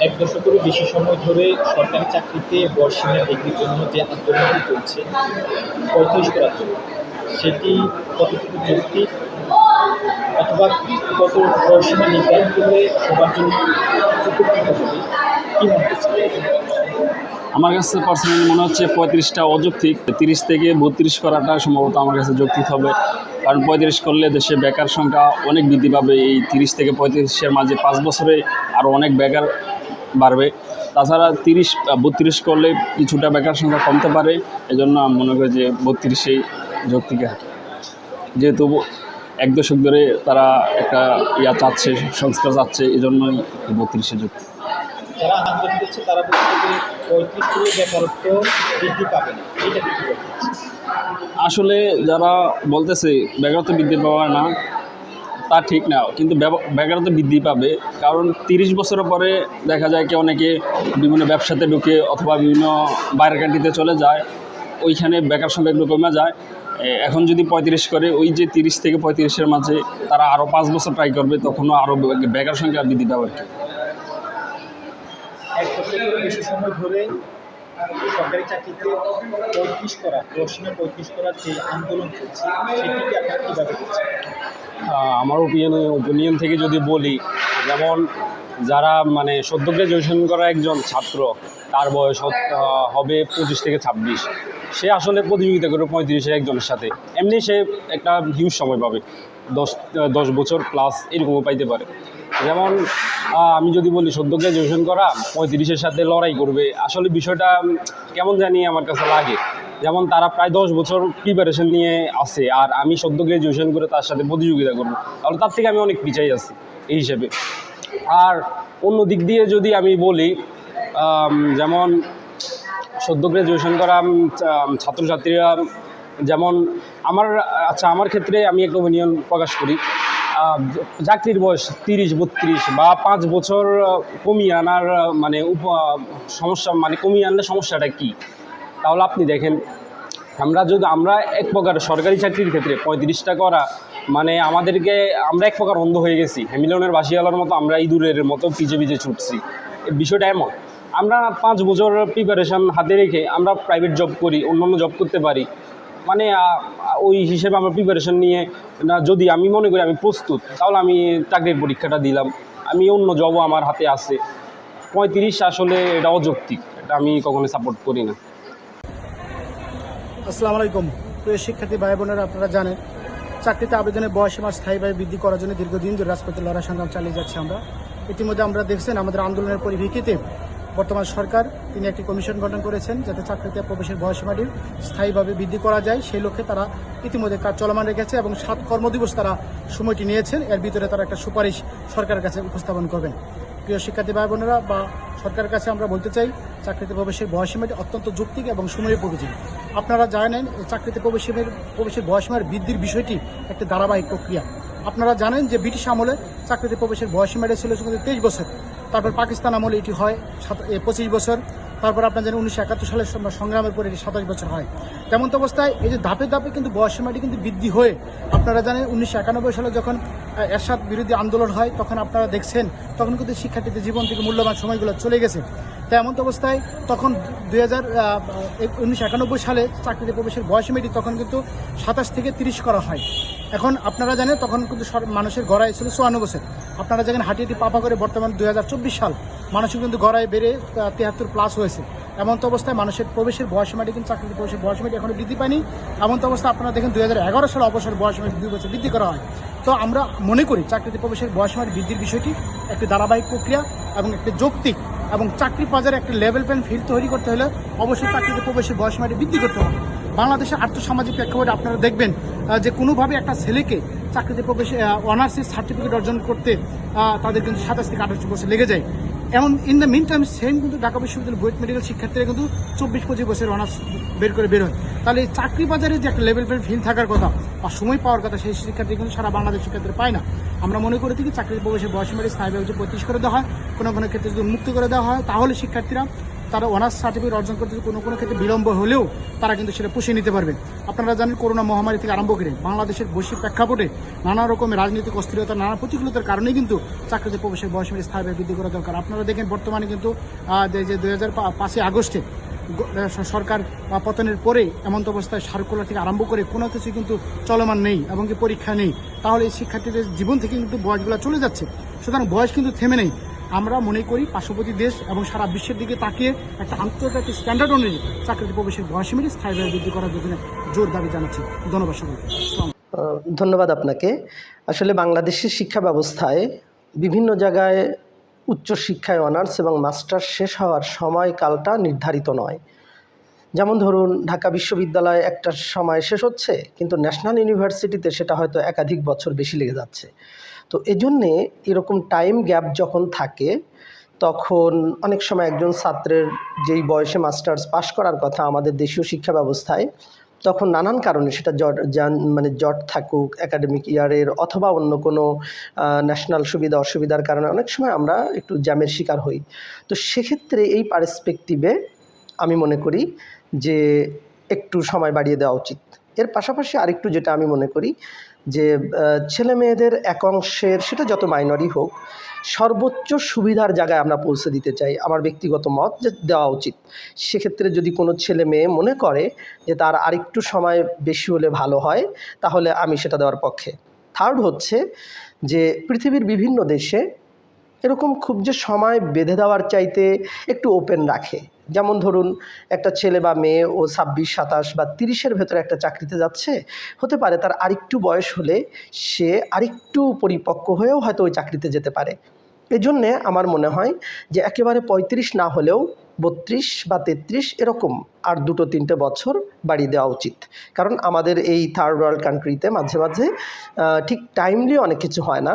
এক দশকেরও বেশি সময় ধরে সরকারি চাকরিতে বয়সসীমা বৃদ্ধির জন্য যে আন্দোলনটি চলছে ৩৫ করার জন্য, সেটি কতটুকু যৌক্তিক, অথবা কত বয়সসীমা নির্ধারণ করলে সবার জন্য উপকৃত হবে, কী মনে হচ্ছে? আমার কাছে পার্সোনালি মনে হচ্ছে ৩৫টা অযৌক্তিক। ৩০ থেকে ৩২ করাটা সম্ভবত আমার কাছে যৌক্তিক হবে, কারণ ৩৫ করলে দেশে বেকার সংখ্যা অনেক বৃদ্ধি পাবে। এই ৩০ থেকে ৩৫-এর মাঝে ৫ বছরে আরও অনেক বেকার বাড়বে। তাছাড়া ৩২ করলে কিছুটা বেকার সংখ্যা কমতে পারে। এজন্য আমি মনে করি যে ৩২-এই যৌক্তিক, যেহেতু এক দশক ধরে তারা একটা চাচ্ছে, সংস্কার চাচ্ছে, এই জন্যই ৩২-এ যৌক্তিক। যারা আন্দোলন করছে তারা বলছে যে ৩৫ করলে বেকারত্ব বৃদ্ধি পাবে না, এটা কি বলতে চাচ্ছে? আসলে যারা বলতেছে বেকারত্ব বৃদ্ধি পাবে না, তা ঠিক না, কিন্তু বেকারত্ব বৃদ্ধি পাবে। কারণ ৩০ বছরের পরে দেখা যায় কি অনেকে বিভিন্ন ব্যবসাতে ঢুকে অথবা বিভিন্ন বাইরের কান্ট্রিতে চলে যায়, ওইখানে বেকার সংখ্যা একটু কমে যায়। এখন যদি ৩৫ করে, ওই যে ৩০ থেকে ৩৫-এর মাঝে তারা আরও 5 বছর ট্রাই করবে, তখনও আরও বেকার সংখ্যা বৃদ্ধি পাবে আর কি। এক দশকেরও বেশি সময় ধরে সরকারি চাকরিতে ৩৫ করা, বয়সসীমা ৩৫ করার যে আন্দোলন চলছে, সেটিকে আপনারা কীভাবে দেখছেন? আমার ওপিনিয়ন থেকে যদি বলি, যেমন যারা সদ্য গ্র্যাজুয়েশন করা একজন ছাত্র, তার বয়স হবে 25 থেকে 26, সে আসলে প্রতিযোগিতা করবে 35-এর একজনের সাথে। এমনি সে একটা হিউজ সময় পাবে, 10 বছর প্লাস এরকমও পাইতে পারে। যেমন আমি যদি বলি সদ্য গ্র্যাজুয়েশন করা 35-এর সাথে লড়াই করবে, আসলে বিষয়টা কেমন জানি আমার কাছে লাগে। যেমন তারা প্রায় 10 বছর প্রিপারেশন নিয়ে আসে, আর আমি সদ্য গ্র্যাজুয়েশন করে তার সাথে প্রতিযোগিতা করবো, তাহলে তার থেকে আমি অনেক পিছাই আছি এই হিসেবে। আর অন্য দিক দিয়ে যদি আমি বলি, যেমন সদ্য গ্র্যাজুয়েশন করা ছাত্রছাত্রীরা, যেমন আমার ক্ষেত্রে আমি একটা ওপিনিয়ন প্রকাশ করি। চাকরির বয়স 30-32 বা 5 বছর কমিয়ে আনার সমস্যা, কমিয়ে আনলে সমস্যাটা কী? তাহলে আপনি দেখেন, আমরা এক প্রকার সরকারি চাকরির ক্ষেত্রে 35টা করা আমরা এক প্রকার অন্ধ হয়ে গেছি, হ্যামিলনের বাসিওয়ালার মতো আমরা ইঁদুরের মতো পিছে পিছে ছুটছি। এই বিষয়টা এমন, আমরা 5 বছর প্রিপারেশান হাতে রেখে আমরা প্রাইভেট জব করি, অন্যান্য জব করতে পারি। ওই হিসেবে আমরা প্রিপারেশন নিয়ে যদি আমি মনে করি আমি প্রস্তুত, তাহলে আমি চাকরির পরীক্ষাটা দিলাম, আমি অন্য জবও আমার হাতে আছে। 35 আসলে এটা অযৌক্তিক, এটা আমি কখনো সাপোর্ট করি না। আসসালামু আলাইকুম। প্রিয় শিক্ষার্থী ভাই বোনেরা, আপনারা জানেন চাকরিতে আবেদনের বয়সসীমা স্থায়ীভাবে বৃদ্ধি করার জন্য দীর্ঘদিন ধরে রাজপথে লড়াই সংগ্রাম চালিয়ে যাচ্ছে আমরা। ইতিমধ্যে আমরা দেখছেন আমাদের আন্দোলনের পরিপ্রেক্ষিতে বর্তমান সরকার তিনি একটি কমিশন গঠন করেছেন, যাতে চাকরিতে প্রবেশের বয়সসীমাটি স্থায়ীভাবে বৃদ্ধি করা যায়। সেই লক্ষ্যে তারা ইতিমধ্যে কাজ চলমান রেখেছে এবং 7 কর্মদিবস তারা সময়টি নিয়েছেন। এর ভিতরে তারা একটা সুপারিশ সরকারের কাছে উপস্থাপন করবেন। প্রিয় শিক্ষার্থী ভাই বোনেরা, বা সরকারের কাছে আমরা বলতে চাই, চাকরিতে প্রবেশের বয়সসীমাটি অত্যন্ত যৌক্তিক এবং সময়োপযোগী। আপনারা জানেন চাকরিতে প্রবেশের বয়সসীমার বৃদ্ধির বিষয়টি একটি ধারাবাহিক প্রক্রিয়া। আপনারা জানেন যে ব্রিটিশ আমলে চাকরিতে প্রবেশের বয়সসীমাটি ছিল 23 বছর, তারপর পাকিস্তান আমলে এটি হয় 25 বছর, তারপর আপনারা জানেন 1971 সালের সংগ্রামের পরে এটি 27 বছর হয়। তেমন তো অবস্থায় এই যে ধাপে ধাপে কিন্তু বয়সসীমাটি কিন্তু বৃদ্ধি হয়ে, আপনারা জানেন 1991 সালে যখন এরশাদ বিরোধী আন্দোলন হয়, তখন আপনারা দেখছেন তখন কিন্তু শিক্ষার্থীদের জীবন থেকে মূল্যবান সময়গুলো চলে গেছে। তেমন তো অবস্থায় তখন 1991 সালে চাকরিতে প্রবেশের বয়সসীমাটি তখন কিন্তু 27 থেকে 30 করা হয়। এখন আপনারা জানেন তখন কিন্তু মানুষের গড়াই ছিল 54 বছর। আপনারা জানেন হাঁটিয়ে পাপা করে বর্তমান 2024 সাল মানুষের কিন্তু গড়াই বেড়ে 73+ হয়েছে। এমন তো অবস্থায় মানুষের প্রবেশের বয়সসীমাটি কিন্তু চাকরিতে প্রবেশের বয়সসীমাটি এখনো বৃদ্ধি পায়নি। এমন তো অবস্থায় আপনারা দেখেন 2011 সালে অবসর বয়সসীমাটি 2 বছর বৃদ্ধি করা হয়। তো আমরা মনে করি চাকরিতে প্রবেশের বয়সসীমাটি বৃদ্ধির বিষয়টি একটি ধারাবাহিক প্রক্রিয়া এবং একটি যৌক্তিক, এবং চাকরি বাজারে একটা লেভেল প্লেইং ফিল্ড তৈরি করতে হলে অবশ্যই চাকরিতে প্রবেশের বয়সসীমাটি বৃদ্ধি করতে হবে। বাংলাদেশের আর্থসামাজিক প্রেক্ষাপটে আপনারা দেখবেন যে কোনোভাবে একটা ছেলেকে চাকরিতে প্রবেশে অনার্সের সার্টিফিকেট অর্জন করতে তাদের কিন্তু 27 থেকে 28 বছর লেগে যায়। এমন in the meantime same কিন্তু ঢাকা বিশ্ববিদ্যালয়ের বুয়েট মেডিকেল শিক্ষার্থীরা কিন্তু 24-25 বছরের অনার্স বের হয়। তাহলে এই চাকরি বাজারে যে একটা লেভেল প্লেইং ফিল্ড থাকার কথা বা সময় পাওয়ার কথা, সেই শিক্ষার্থী কিন্তু সারা বাংলাদেশ শিক্ষার্থীরা পায় না। আমরা মনে করে থাকি চাকরির প্রবেশের বয়সসীমাটি স্থায়ীভাবে 35 করে দেওয়া হয়, কোনো ক্ষেত্রে যদি উন্মুক্ত করে দেওয়া হয়, তাহলে শিক্ষার্থীরা তারা অনার্স সার্টিফিকেট অর্জন করতে কোনো কোনো ক্ষেত্রে বিলম্ব হলেও তারা কিন্তু সেটা পুষিয়ে নিতে পারবে। আপনারা জানেন করোনা মহামারী থেকে আরম্ভ করে বাংলাদেশের বৈশ্বিক প্রেক্ষাপটে নানা রকমের রাজনৈতিক অস্থিরতা, নানা প্রতিকূলতার কারণেই কিন্তু চাকরিতে প্রবেশের বয়সীমার স্থায়ীভাবে বৃদ্ধি করা দরকার। আপনারা দেখেন বর্তমানে কিন্তু যে 2005 আগস্টে সরকার পতনের পরে এমন অবস্থায় সার্কুলার থেকে আরম্ভ করে কোনো কিছু কিন্তু চলমান নেই এবং কি পরীক্ষা নেই, তাহলে এই শিক্ষার্থীদের জীবন থেকে কিন্তু বয়সগুলো চলে যাচ্ছে। সুতরাং বয়স কিন্তু থেমে নেই। আমরা মনে করি পার্শ্ববর্তী দেশ এবং সারা বিশ্বের দিকে তাকিয়ে একটা আন্তর্জাতিক স্ট্যান্ডার্ড অনুযায়ী চাকরিতে প্রবেশের বয়সীমার স্থায়ীভাবে বৃদ্ধি করার জন্য জোর দাবি জানাচ্ছি। ধন্যবাদ সকলকে। ধন্যবাদ আপনাকে। আসলে বাংলাদেশের শিক্ষা ব্যবস্থায় বিভিন্ন জায়গায় উচ্চশিক্ষায় অনার্স এবং মাস্টার্স শেষ হওয়ার সময়কালটা নির্ধারিত নয়। যেমন ধরুন ঢাকা বিশ্ববিদ্যালয়ে একটা সময় শেষ হচ্ছে, কিন্তু ন্যাশনাল ইউনিভার্সিটিতে সেটা হয়তো একাধিক বছর বেশি লেগে যাচ্ছে। তো এজন্যে এরকম টাইম গ্যাপ যখন থাকে তখন অনেক সময় একজন ছাত্রের যেই বয়সে মাস্টার্স পাশ করার কথা আমাদের দেশীয় শিক্ষা ব্যবস্থায়, তখন নানান কারণে সেটা জট থাকুক একাডেমিক ইয়ারের অথবা অন্য কোনো ন্যাশনাল সুবিধা অসুবিধার কারণে অনেক সময় আমরা একটু জ্যামের শিকার হই। তো সেক্ষেত্রে এই পার্সপেক্টিভে আমি মনে করি যে একটু সময় বাড়িয়ে দেওয়া উচিত। এর পাশাপাশি আরেকটু যেটা আমি মনে করি যে ছেলে মেয়েদের এক অংশের, সেটা যত মাইনরই হোক, সর্বোচ্চ সুবিধার জায়গায় আমরা পৌঁছে দিতে চাই, আমার ব্যক্তিগত মত যে দেওয়া উচিত। সেক্ষেত্রে যদি কোনো ছেলে মেয়ে মনে করে যে তার আরেকটু সময় বেশি হলে ভালো হয়, তাহলে আমি সেটা দেওয়ার পক্ষে। থার্ড হচ্ছে যে পৃথিবীর বিভিন্ন দেশে এরকম খুব যে সময় বেঁধে দেওয়ার চাইতে একটু ওপেন রাখে। যেমন ধরুন একটা ছেলে বা মেয়ে ও 26, 27 বা 30-এর ভেতরে একটা চাকরিতে যাচ্ছে, হতে পারে তার আরেকটু বয়স হলে সে আরেকটু পরিপক্ক হয়েও হয়তো ওই চাকরিতে যেতে পারে। এজন্যে আমার মনে হয় যে একেবারে 35 না হলেও 32 বা 33 এরকম আর 2-3টে বছর বাড়িয়ে দেওয়া উচিত। কারণ আমাদের এই থার্ড ওয়ার্ল্ড কান্ট্রিতে মাঝে মাঝে ঠিক টাইমলি অনেক কিছু হয় না।